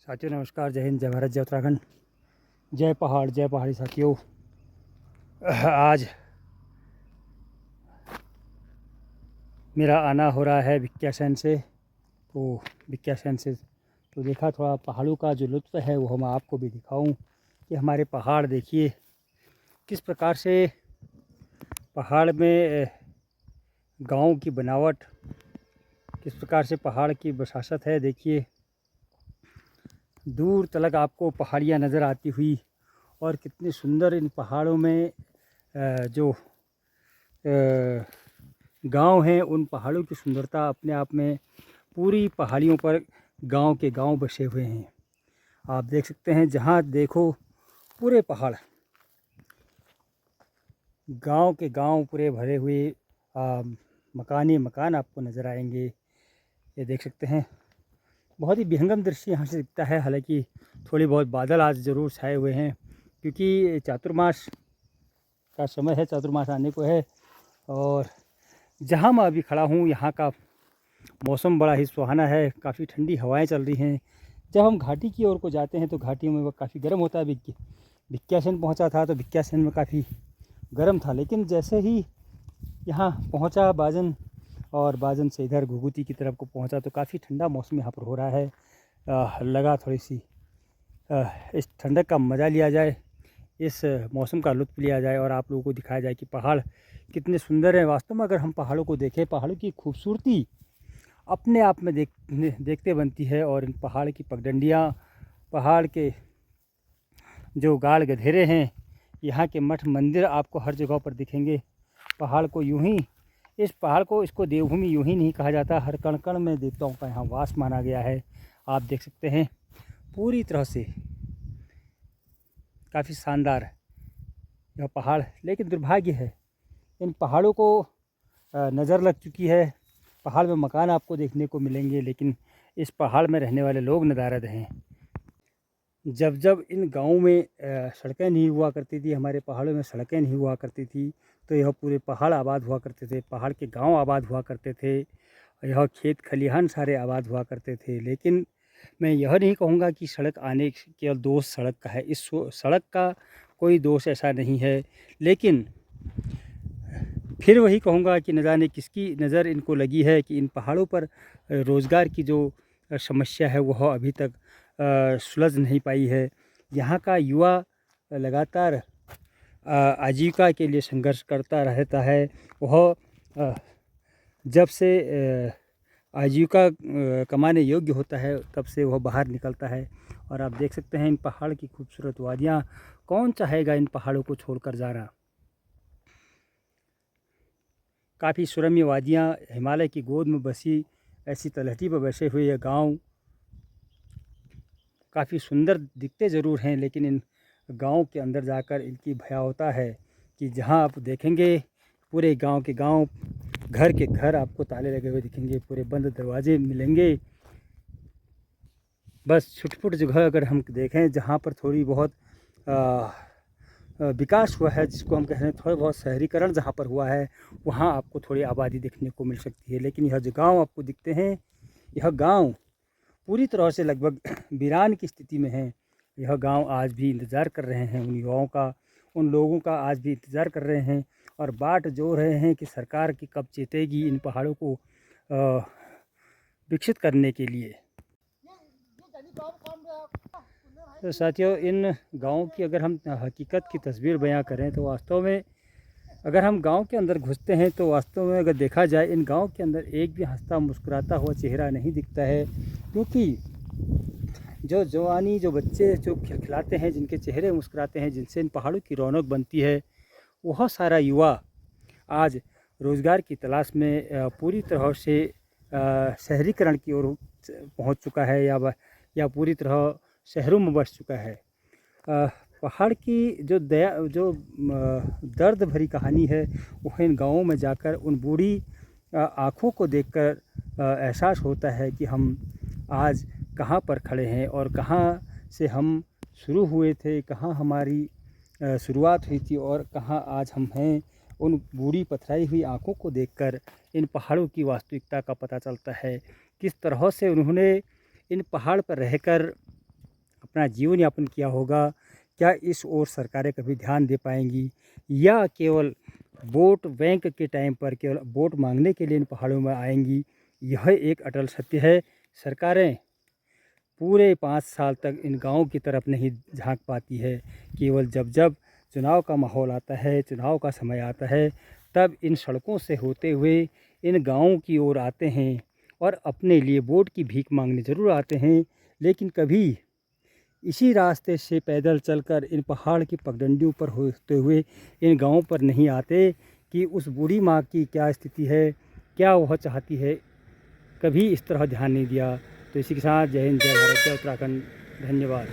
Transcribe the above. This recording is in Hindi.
साथियों नमस्कार, जय हिंद, जय भारत, जय उत्तराखंड, जय पहाड़, जय पहाड़ी। साथियों आज मेरा आना हो रहा है भिक्यासैन से। तो भिक्यासैन से तो देखा थोड़ा पहाड़ों का जो लुत्फ़ है वो मैं आपको भी दिखाऊं कि हमारे पहाड़ देखिए किस प्रकार से पहाड़ में गांव की बनावट, किस प्रकार से पहाड़ की बसासत है। देखिए दूर तलक आपको पहाड़ियाँ नज़र आती हुई, और कितनी सुंदर इन पहाड़ों में जो गांव हैं, उन पहाड़ों की सुंदरता अपने आप में, पूरी पहाड़ियों पर गांव के गांव बसे हुए हैं। आप देख सकते हैं जहां देखो पूरे पहाड़, गांव के गांव पूरे भरे हुए मकान ही मकान आपको नज़र आएंगे। ये देख सकते हैं, बहुत ही विहंगम दृश्य यहाँ से दिखता है। हालांकि थोड़ी बहुत बादल आज ज़रूर छाए हुए हैं क्योंकि चातुर्मास का समय है, चातुर्मास आने को है। और जहाँ मैं अभी खड़ा हूँ यहाँ का मौसम बड़ा ही सुहाना है, काफ़ी ठंडी हवाएं चल रही हैं। जब हम घाटी की ओर को जाते हैं तो घाटियों में वो काफ़ी गर्म होता है। भिक्यासैन पहुँचा था तो भिक्यासैन में काफ़ी गर्म था, लेकिन जैसे ही यहाँ पहुँचा बाजन, और बाजन से इधर घुघुती की तरफ को पहुँचा तो काफ़ी ठंडा मौसम यहाँ पर हो रहा है। लगा थोड़ी सी इस ठंडक का मज़ा लिया जाए, इस मौसम का लुत्फ़ लिया जाए और आप लोगों को दिखाया जाए कि पहाड़ कितने सुंदर हैं। वास्तव में अगर हम पहाड़ों को देखें, पहाड़ों की खूबसूरती अपने आप में देखते बनती है। और इन पहाड़ की पगडंडियाँ, पहाड़ के जो गाड़ गधेरे हैं, यहाँ के मठ मंदिर आपको हर जगह पर दिखेंगे। पहाड़ को यूं ही, इस पहाड़ को, इसको देवभूमि यूं ही नहीं कहा जाता, हर कण कण में देवताओं का यहाँ वास माना गया है। आप देख सकते हैं पूरी तरह से काफ़ी शानदार यह पहाड़। लेकिन दुर्भाग्य है इन पहाड़ों को नज़र लग चुकी है। पहाड़ में मकान आपको देखने को मिलेंगे, लेकिन इस पहाड़ में रहने वाले लोग नदारद हैं। जब जब इन गाँव में सड़कें नहीं हुआ करती थी, हमारे पहाड़ों में सड़कें नहीं हुआ करती थी, तो यह पूरे पहाड़ आबाद हुआ करते थे, पहाड़ के गांव आबाद हुआ करते थे, यह खेत खलिहान सारे आबाद हुआ करते थे। लेकिन मैं यह नहीं कहूँगा कि सड़क आने केवल दोष सड़क का है, इस सड़क का कोई दोष ऐसा नहीं है। लेकिन फिर वही कहूँगा कि न जाने किसकी नज़र इनको लगी है कि इन पहाड़ों पर रोज़गार की जो समस्या है वह अभी तक सुलझ नहीं पाई है। यहाँ का युवा लगातार आजीविका के लिए संघर्ष करता रहता है। वह जब से आजीविका कमाने योग्य होता है तब से वह बाहर निकलता है। और आप देख सकते हैं इन पहाड़ की खूबसूरत वादियाँ, कौन चाहेगा इन पहाड़ों को छोड़कर जाना। काफ़ी सुरम्य वादियाँ, हिमालय की गोद में बसी ऐसी तलहटी पर बसे हुए ये गांव काफ़ी सुंदर दिखते ज़रूर हैं, लेकिन इन गांव के अंदर जाकर इनकी भयावता है कि जहां आप देखेंगे पूरे गांव के गांव, घर के घर आपको ताले लगे हुए दिखेंगे, पूरे बंद दरवाजे मिलेंगे। बस छुटपुट जगह अगर हम देखें जहां पर थोड़ी बहुत विकास हुआ है, जिसको हम कह रहे हैं थोड़ा बहुत शहरीकरण जहाँ पर हुआ है, वहाँ आपको थोड़ी आबादी देखने को मिल सकती है। लेकिन यह जो गाँव आपको दिखते हैं, यह गाँव पूरी तरह से लगभग वीरान की स्थिति में है। यह गांव आज भी इंतज़ार कर रहे हैं उन युवाओं का, उन लोगों का आज भी इंतज़ार कर रहे हैं और बाट जो रहे हैं कि सरकार की कब चेतेगी इन पहाड़ों को विकसित करने के लिए। तो साथियों, इन गाँव की अगर हम हकीकत की तस्वीर बयां करें तो वास्तव में अगर हम गांव के अंदर घुसते हैं तो वास्तव में अगर देखा जाए इन गांव के अंदर एक भी हंसता मुस्कुराता हुआ चेहरा नहीं दिखता है। क्योंकि जो जवानी, जो बच्चे जो खिलखिलाते हैं, जिनके चेहरे मुस्कुराते हैं, जिनसे इन पहाड़ों की रौनक बनती है, वह सारा युवा आज रोज़गार की तलाश में पूरी तरह से शहरीकरण की ओर पहुंच चुका है, या पूरी तरह शहरों में बस चुका है। पहाड़ की जो दर्द भरी कहानी है वह इन गाँवों में जाकर उन बूढ़ी आँखों को देखकर एहसास होता है कि हम आज कहाँ पर खड़े हैं और कहाँ से हम शुरू हुए थे, कहाँ हमारी शुरुआत हुई थी और कहाँ आज हम हैं। उन बूढ़ी पथराई हुई आँखों को देखकर इन पहाड़ों की वास्तविकता का पता चलता है, किस तरह से उन्होंने इन पहाड़ पर रहकर अपना जीवन यापन किया होगा, क्या इस ओर सरकारें कभी ध्यान दे पाएंगी, या केवल वोट बैंक के टाइम पर केवल वोट मांगने के लिए इन पहाड़ों में आएंगी। यह एक अटल सत्य है। सरकारें पूरे 5 साल तक इन गाँव की तरफ नहीं झांक पाती है। केवल जब जब चुनाव का माहौल आता है, चुनाव का समय आता है, तब इन सड़कों से होते हुए इन गाँवों की ओर आते हैं और अपने लिए वोट की भीख मांगने ज़रूर आते हैं, लेकिन कभी इसी रास्ते से पैदल चलकर इन पहाड़ की पगडंडियों पर होते हुए इन गाँवों पर नहीं आते कि उस बूढ़ी माँ की क्या स्थिति है, क्या वह चाहती है। कभी इस तरह ध्यान नहीं दिया। तो इसी के साथ जय हिंद, जय भारत, जय उत्तराखंड। धन्यवाद।